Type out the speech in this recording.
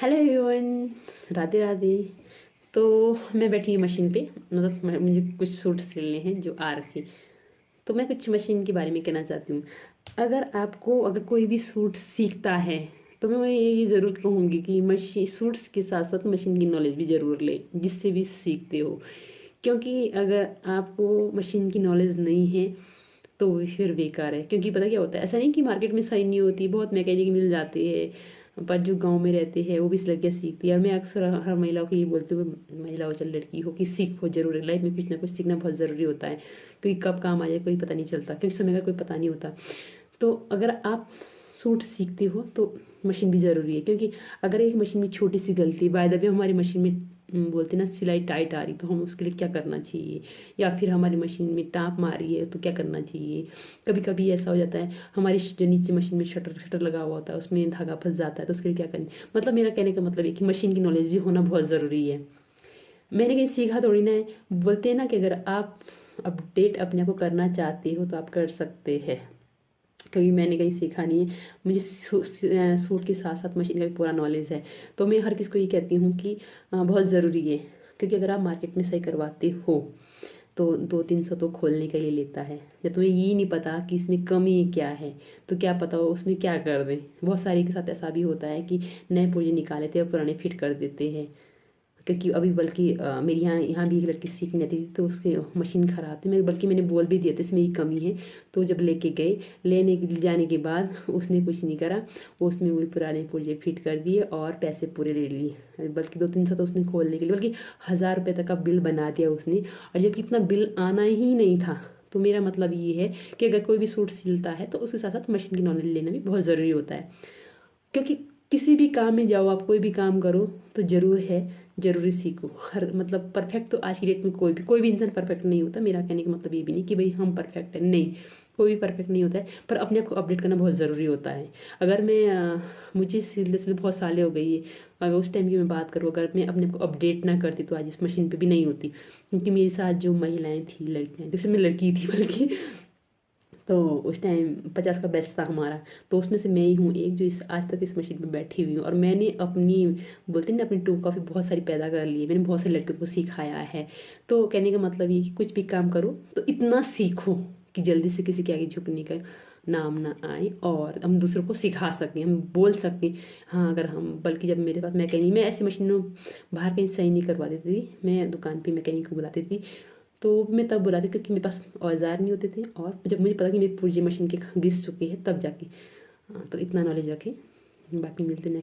Hello everyone, Radhe Radhe. तो मैं बैठी हूँ मशीन पे, मतलब मुझे कुछ सूट सिलने हैं जो आ रखे। तो मैं कुछ मशीन के बारे में कहना चाहती हूँ। अगर कोई भी सूट सीखता है तो मैं ये ज़रूर कहूँगी कि मशीन सूट्स के साथ साथ मशीन की नॉलेज भी ज़रूर ले, जिससे भी सीखते हो। क्योंकि अगर आपको मशीन की नॉलेज नहीं है तो वो फिर बेकार है। क्योंकि पता क्या होता है, ऐसा नहीं कि मार्केट में सही नहीं होती, बहुत मैकेनिक मिल जाते हैं, पर जो गांव में रहते हैं वो भी इस लड़कियाँ सीखती है। और मैं अक्सर हर महिला को ये बोलती हूँ, महिला हो चाहे लड़की हो, कि सीखो जरूर है। लाइफ में कुछ ना कुछ सीखना बहुत ज़रूरी होता है, क्योंकि कब काम आ जाए कोई पता नहीं चलता, क्योंकि समय का कोई पता नहीं होता। तो अगर आप सूट सीखते हो तो मशीन भी ज़रूरी है। क्योंकि अगर एक मशीन में छोटी सी गलती, बाय द वे हमारी मशीन में बोलते ना सिलाई टाइट आ रही, तो हम उसके लिए क्या करना चाहिए, या फिर हमारी मशीन में टाँप मारी है तो क्या करना चाहिए। कभी कभी ऐसा हो जाता है, हमारी जो नीचे मशीन में शटर शटर लगा हुआ होता है उसमें धागा फंस जाता है, तो उसके लिए क्या करना। मतलब मेरा कहने का मतलब है कि मशीन की नॉलेज भी होना बहुत ज़रूरी है। मैंने कहीं सीखा थोड़ी ना है। बोलते हैं ना कि अगर आप अपडेट अपने आप को करना चाहते हो तो आप कर सकते हैं। क्योंकि मैंने कहीं सीखा नहीं है, मुझे सूट के साथ साथ मशीन का भी पूरा नॉलेज है। तो मैं हर किसी को ये कहती हूँ कि बहुत ज़रूरी है। क्योंकि अगर आप मार्केट में सही करवाते हो तो 200-300 तो खोलने के लिए लेता है। जब तुम्हें ये नहीं पता कि इसमें कमी क्या है तो क्या पता हो उसमें क्या कर दें। बहुत सारे के साथ ऐसा भी होता है कि नए पुर्जे निकाले थे और पुराने फिट कर देते हैं। क्योंकि अभी बल्कि मेरी यहाँ भी एक लड़की सीखने आती थी, तो उसकी मशीन ख़राब थी। मैं बल्कि मैंने बोल भी दिया था इसमें ये कमी है। तो जब लेके गए, जाने के बाद उसने कुछ नहीं करा, वो उसमें वही पुराने पुर्जे फिट कर दिए और पैसे पूरे ले लिए। बल्कि 200-300 तो उसने खोलने के लिए, बल्कि 1000 रुपये तक का बिल बना दिया उसने। और जब इतना बिल आना ही नहीं था। तो मेरा मतलब ये है कि अगर कोई भी सूट सिलता है तो उसके साथ साथ मशीन की नॉलेज लेना भी बहुत ज़रूरी होता है। क्योंकि किसी भी काम में जाओ, आप कोई भी काम करो तो ज़रूर है, ज़रूरी सीखो। हर मतलब परफेक्ट तो आज की डेट में कोई भी इंसान परफेक्ट नहीं होता। मेरा कहने का मतलब ये भी नहीं कि भाई हम परफेक्ट है, नहीं, कोई भी परफेक्ट नहीं होता है। पर अपने आप को अपडेट करना बहुत ज़रूरी होता है। अगर मैं मुझे सिलते सिलते बहुत सालें हो गई है, अगर उस टाइम की मैं बात करूँ, अगर मैं अपने आप को अपडेट ना करती तो आज इस मशीन पे भी नहीं होती। क्योंकि मेरे साथ जो महिलाएं थी, लड़कियाँ, जैसे मैं लड़की थी बल्कि, तो उस टाइम 50 का बैच था हमारा। तो उसमें से मैं ही हूँ एक जो इस आज तक इस मशीन पे बैठी हुई हूँ। और मैंने अपनी, बोलते हैं ना, अपनी टू कॉफ़ी बहुत सारी पैदा कर ली है। मैंने बहुत सारे लड़कियों को सिखाया है। तो कहने का मतलब ये कि कुछ भी काम करो तो इतना सीखो कि जल्दी से किसी के आगे झुकने का नाम ना आए, और हम दूसरों को सिखा सकें, हम बोल सकें। हाँ, अगर हम, बल्कि जब मेरे पास मैकेनिक, मैं ऐसी मशीनों बाहर कहीं सही नहीं करवा देती थी, मैं दुकान पे मैकेनिक को बुलाती थी। तो मैं तब बुलाती क्योंकि मेरे पास औजार नहीं होते थे, और जब मुझे पता कि मेरी पुर्जे मशीन के घिस चुकी है तब जाके। हाँ, तो इतना नॉलेज रखें। बाकी मिलते हैं।